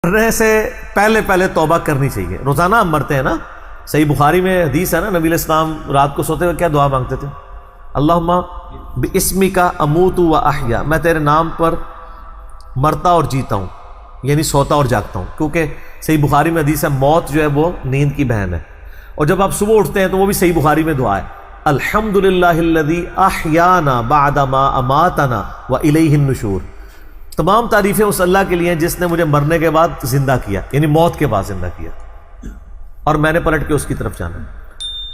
مرنے سے پہلے پہلے توبہ کرنی چاہیے. روزانہ ہم مرتے ہیں نا. صحیح بخاری میں حدیث ہے نا، نبی علیہ السلام رات کو سوتے ہوئے کیا دعا مانگتے تھے؟ اللہم باسمک اموت و احیا، میں تیرے نام پر مرتا اور جیتا ہوں، یعنی سوتا اور جاگتا ہوں. کیونکہ صحیح بخاری میں حدیث ہے موت جو ہے وہ نیند کی بہن ہے. اور جب آپ صبح اٹھتے ہیں تو وہ بھی صحیح بخاری میں دعا ہے، الحمدللہ الذی احیانا بعد ما اماتنا والیہ النشور. تمام تعریفیں اس اللہ کے لیے ہیں جس نے مجھے مرنے کے بعد زندہ کیا، یعنی موت کے بعد زندہ کیا، اور میں نے پلٹ کے اس کی طرف جانا.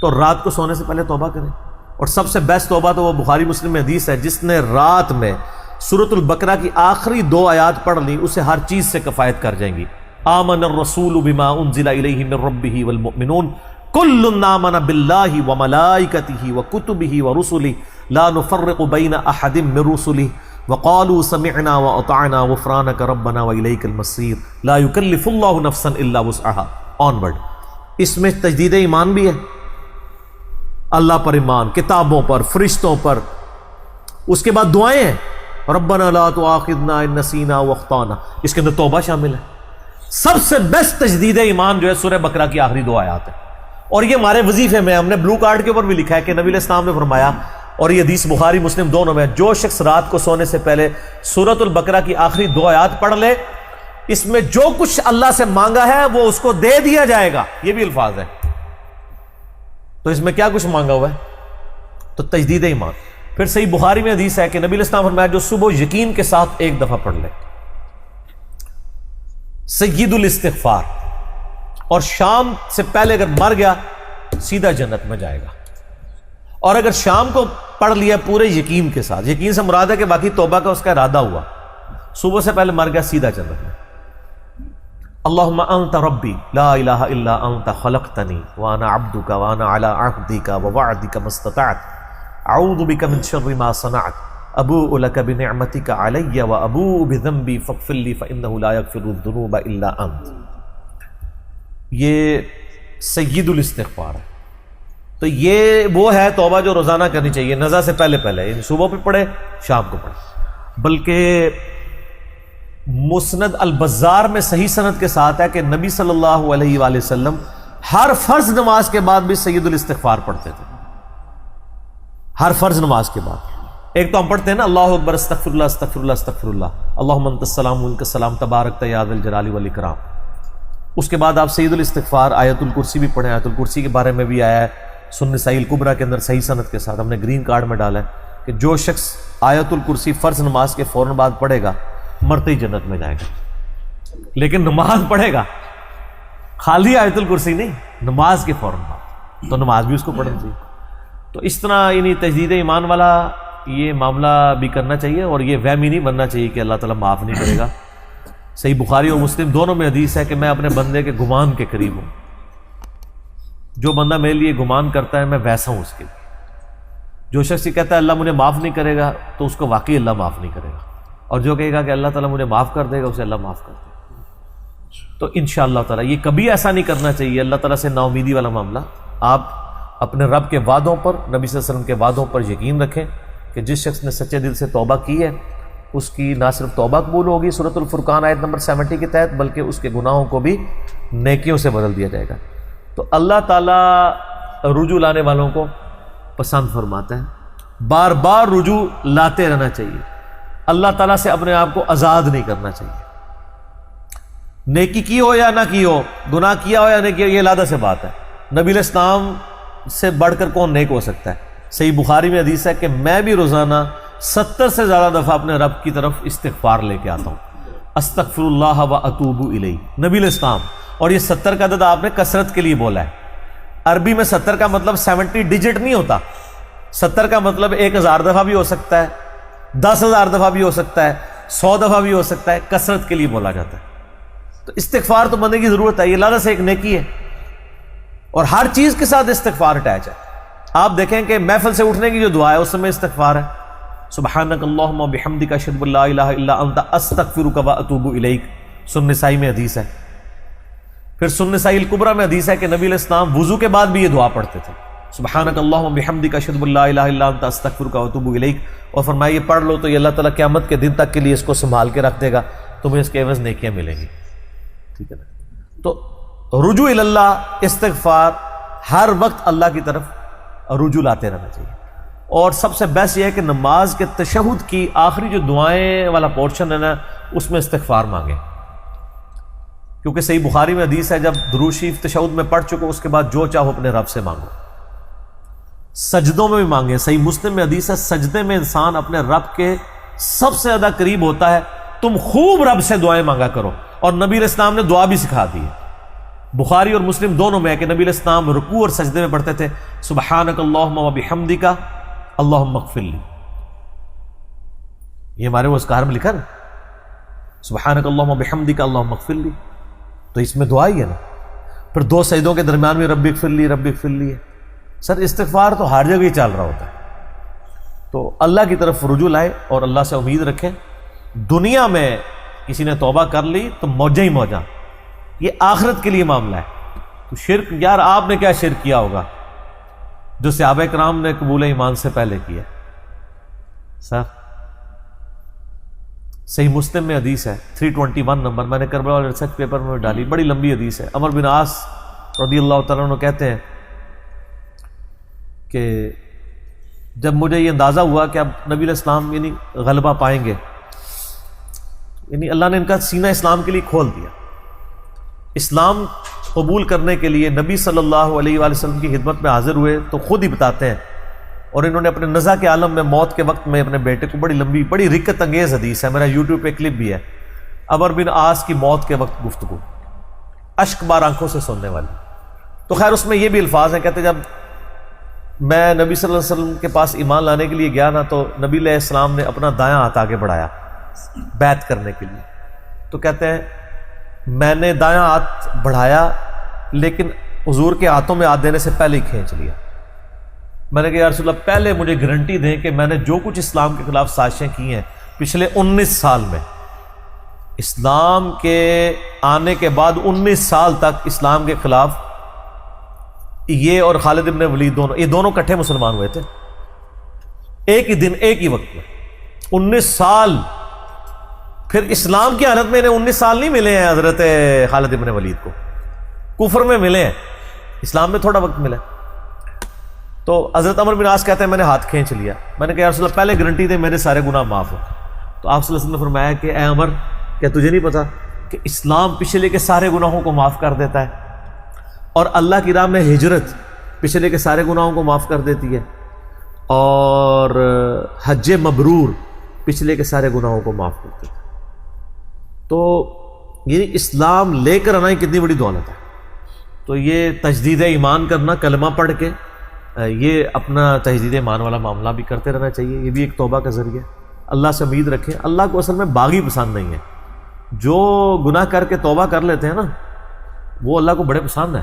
تو رات کو سونے سے پہلے توبہ کریں. اور سب سے بیسٹ توبہ تو وہ بخاری مسلم میں حدیث ہے، جس نے رات میں سورۃ البقرہ کی آخری 2 آیات پڑھ لی اسے ہر چیز سے کفایت کر جائیں گی. آمن الرسول بما انزل الیہ من ربہ والمؤمنون کل آمن باللہ وملائکتہ وکتبہ ورسلہ لا نفرق بین احد من رسلہ وقالوا سمعنا واطعنا غفرانک ربنا والیک المصیر لا یکلف اللہ نفسا الا وسعها. آنورڈ. اس میں تجدید ایمان بھی ہے، اللہ پر ایمان، کتابوں پر، فرشتوں پر. اس کے بعد دعائیں ہیں، ربنا لا تؤاخذنا ان نسینا واخطانا، اس کے اندر توبہ شامل ہے. سب سے بیسٹ تجدید ایمان جو ہے سورہ بقرہ کی آخری 2 آیات ہے. اور یہ ہمارے وظیفے میں ہم نے بلو کارڈ کے اوپر بھی لکھا ہے کہ نبی علیہ السلام نے فرمایا، اور یہ حدیث بخاری مسلم دونوں میں، جو شخص رات کو سونے سے پہلے سورۃ البقرہ کی آخری 2 آیات پڑھ لے، اس میں جو کچھ اللہ سے مانگا ہے وہ اس کو دے دیا جائے گا. یہ بھی الفاظ ہے. تو اس میں کیا کچھ مانگا ہوا ہے؟ تو تجدید ایمان. پھر صحیح بخاری میں حدیث ہے کہ نبی علیہ السلام فرمایا جو صبح یقین کے ساتھ ایک دفعہ پڑھ لے سید الاستغفار، اور شام سے پہلے اگر مر گیا سیدھا جنت میں جائے گا. اور اگر شام کو پڑھ لیا پورے یقین کے ساتھ، یقین سے مراد ہے کہ باقی توبہ کا اس کا ارادہ ہوا، صبح سے پہلے مر گیا سیدھا جنت میں. اللہم انت ربی لا الہ الا انت خلقتنی وانا عبدک وانا علی عہدک ووعدک ما استطعت اعوذ بک من شر ما صنعت ابوء لک بنعمتک علی وابوء بذنبی فاغفر لی فانہ لا یغفر الذنوب الا انت. یہ سید الاستغفار ہے. تو یہ وہ ہے توبہ جو روزانہ کرنی چاہیے، نزا سے پہلے پہلے، یعنی صبح پہ پڑھے شام کو پڑھے. بلکہ مسند البزار میں صحیح سند کے ساتھ ہے کہ نبی صلی اللہ علیہ وآلہ وسلم ہر فرض نماز کے بعد بھی سید الاستغفار پڑھتے تھے. ہر فرض نماز کے بعد. ایک تو ہم پڑھتے ہیں نا اللہ اکبر استغفر اللہ استغفر اللہ استغفر اللہ اللہم انت السلام منک السلام تبارکت یا ذا الجلال والاکرام. اس کے بعد آپ سید الاستغفار آیت الکرسی بھی پڑھیں. آیت الکرسی کے بارے میں بھی آیا ہے سنن نسائی الکبریٰ کے اندر صحیح سند کے ساتھ، ہم نے گرین کارڈ میں ڈالا ہے کہ جو شخص آیت الکرسی فرض نماز کے فوراً بعد پڑھے گا مرتے ہی جنت میں جائے گا. لیکن نماز پڑھے گا، خالی آیت الکرسی نہیں، نماز کے فوراً بعد، تو نماز بھی اس کو پڑھنی چاہیے. تو اس طرح یعنی تجدید ایمان والا یہ معاملہ بھی کرنا چاہیے، اور یہ وہمی نہیں بننا چاہیے کہ اللہ تعالیٰ معاف نہیں کرے گا. صحیح بخاری اور مسلم دونوں میں حدیث ہے کہ میں اپنے بندے کے گمان کے قریب ہوں. جو بندہ میرے لیے گمان کرتا ہے میں ویسا ہوں اس کے لیے. جو شخص یہ کہتا ہے اللہ مجھے معاف نہیں کرے گا تو اس کو واقعی اللہ معاف نہیں کرے گا، اور جو کہے گا کہ اللہ تعالیٰ مجھے معاف کر دے گا اسے اللہ معاف کر دے گا. تو انشاءاللہ تعالیٰ یہ کبھی ایسا نہیں کرنا چاہیے اللہ تعالیٰ سے نا امیدی والا معاملہ. آپ اپنے رب کے وعدوں پر، نبی صلی اللہ علیہ وسلم کے وعدوں پر یقین رکھیں کہ جس شخص نے سچے دل سے توبہ کی ہے اس کی نہ صرف توبہ قبول ہوگی سورۃ الفرقان آیت نمبر 70 کے تحت، بلکہ اس کے گناہوں کو بھی نیکیوں سے بدل دیا جائے گا. تو اللہ تعالیٰ رجوع لانے والوں کو پسند فرماتا ہے. بار بار رجوع لاتے رہنا چاہیے. اللہ تعالیٰ سے اپنے آپ کو آزاد نہیں کرنا چاہیے. نیکی کی ہو یا نہ کی ہو، گناہ کیا ہو یا نہیں کیا، یہ علیحدہ سے بات ہے. نبی علیہ السلام سے بڑھ کر کون نیک ہو سکتا ہے؟ صحیح بخاری میں حدیث ہے کہ میں بھی روزانہ 70 سے زیادہ دفعہ اپنے رب کی طرف استغفار لے کے آتا ہوں. استغفر اللہ و اتوب الیہ، نبی علیہ السلام. اور یہ 70 کا عدد آپ نے کثرت کے لیے بولا ہے. عربی میں 70 کا مطلب 70 ڈیجٹ نہیں ہوتا. 70 کا مطلب 1000 دفعہ بھی ہو سکتا ہے، 10,000 دفعہ بھی ہو سکتا ہے، 100 دفعہ بھی ہو سکتا ہے. کثرت کے لیے بولا جاتا ہے. تو استغفار تو بندے کی ضرورت ہے، یہ اللہ سے ایک نیکی ہے، اور ہر چیز کے ساتھ استغفار اٹیچ ہے. آپ دیکھیں کہ محفل سے اٹھنے کی جو دعا ہے اس میں استغفار ہے، سبحانک اللہم و بحمدک اشہد ان لا الہ الا انت استغفرک و اتوب الیک. سنن نسائی میں حدیث ہے. پھر سنن نسائی الکبریٰ میں حدیث ہے کہ نبی علیہ السلام وضو کے بعد بھی یہ دعا پڑھتے تھے، سبحانک اللہم و بحمدک اشہد ان لا الہ الا انت استغفرک و اتوب الیک. اور فرمایا یہ پڑھ لو تو یہ اللہ تعالیٰ قیامت کے دن تک کے لیے اس کو سنبھال کے رکھ دے گا، تمہیں اس کے عوض نیکیاں ملیں گی. ٹھیک ہے نا؟ تو رجوع اللہ، استغفار، ہر وقت اللہ کی طرف رجوع لاتے رہنا چاہیے. اور سب سے بیسٹ یہ ہے کہ نماز کے تشہد کی آخری جو دعائیں والا پورشن ہے نا، اس میں استغفار مانگیں، کیونکہ صحیح بخاری میں حدیث ہے جب درود شریف تشہد میں پڑھ چکو اس کے بعد جو چاہو اپنے رب سے مانگو. سجدوں میں بھی مانگیں، صحیح مسلم میں حدیث ہے سجدے میں انسان اپنے رب کے سب سے زیادہ قریب ہوتا ہے. تم خوب رب سے دعائیں مانگا کرو. اور نبی علیہ السلام نے دعا بھی سکھا دی ہے، بخاری اور مسلم دونوں میں ہے کہ نبی علیہ السلام رکوع اور سجدے میں پڑھتے تھے سبحانک اللہم و بحمدک اللہم اغفر لی. یہ ہمارے وہ اذکار میں لکھا نا، سبحانک اللہم و بحمدک اللہم اغفر لی، تو اس میں دعا ہی ہے نا. پھر دو سجدوں کے درمیان میں رب اغفر لی رب اغفر لی ہے. سر استغفار تو ہر جگہ ہی چل رہا ہوتا ہے. تو اللہ کی طرف رجوع لائے اور اللہ سے امید رکھیں. دنیا میں کسی نے توبہ کر لی تو موجیں ہی موجاں، یہ آخرت کے لیے معاملہ ہے. تو شرک، یار آپ نے کیا شرک کیا ہوگا جو صحابہ کرام نے قبول ایمان سے پہلے کیا؟ سر صحیح مسلم میں حدیث ہے 321 نمبر، میں نے کربلا والے ریسرچ پیپر میں ڈالی، بڑی لمبی حدیث ہے. عمر بن عاص رضی اللہ تعالیٰ عنہ کہتے ہیں کہ جب مجھے یہ اندازہ ہوا کہ اب نبی علیہ السلام یعنی غلبہ پائیں گے، یعنی اللہ نے ان کا سینہ اسلام کے لیے کھول دیا. اسلام قبول کرنے کے لیے نبی صلی اللہ علیہ وآلہ وسلم کی خدمت میں حاضر ہوئے تو خود ہی بتاتے ہیں، اور انہوں نے اپنے نزع کے عالم میں موت کے وقت میں اپنے بیٹے کو، بڑی لمبی بڑی رکت انگیز حدیث ہے، میرا یوٹیوب پہ کلپ بھی ہے، عمر بن عاص کی موت کے وقت گفتگو، اشک بار آنکھوں سے سننے والی. تو خیر اس میں یہ بھی الفاظ ہیں، کہتے جب میں نبی صلی اللہ علیہ وسلم کے پاس ایمان لانے کے لیے گیا نا تو نبی علیہ السلام نے اپنا دایاں ہاتھ آگے بڑھایا بیعت کرنے کے لیے. تو کہتے ہیں میں نے دایاں ہاتھ بڑھایا لیکن حضور کے ہاتھوں میں ہاتھ دینے سے پہلے ہی کھینچ لیا. میں نے کہا یا رسول اللہ پہلے مجھے گارنٹی دیں کہ میں نے جو کچھ اسلام کے خلاف سازشیں کی ہیں پچھلے 19 سال میں، اسلام کے آنے کے بعد 19 سال تک اسلام کے خلاف یہ اور خالد بن ولید یہ دونوں کٹھے مسلمان ہوئے تھے ایک ہی دن ایک ہی وقت میں 19 سال. پھر اسلام کی حالت میں انہیں 19 سال نہیں ملے ہیں حضرت خالد بن ولید کو، کفر میں ملے ہیں، اسلام میں تھوڑا وقت ملا. تو حضرت عمر بن عاص کہتے ہیں میں نے ہاتھ کھینچ لیا. میں نے کہا یا رسول اللہ پہلے گارنٹی دے میرے سارے گناہ معاف ہو. تو آپ صلی اللہ علیہ وسلم نے فرمایا کہ اے عمر کیا تجھے نہیں پتا کہ اسلام پچھلے کے سارے گناہوں کو معاف کر دیتا ہے، اور اللہ کی راہ میں ہجرت پچھلے کے سارے گناہوں کو معاف کر دیتی ہے، اور حج مبرور پچھلے کے سارے گناہوں کو معاف کر دیتی ہے. تو یہ اسلام لے کر آنا کتنی بڑی دولت ہے. تو یہ تجدید ایمان کرنا، کلمہ پڑھ کے یہ اپنا تجدید ایمان والا معاملہ بھی کرتے رہنا چاہیے. یہ بھی ایک توبہ کا ذریعہ. اللہ سے امید رکھیں. اللہ کو اصل میں باغی پسند نہیں ہے، جو گناہ کر کے توبہ کر لیتے ہیں نا وہ اللہ کو بڑے پسند ہے.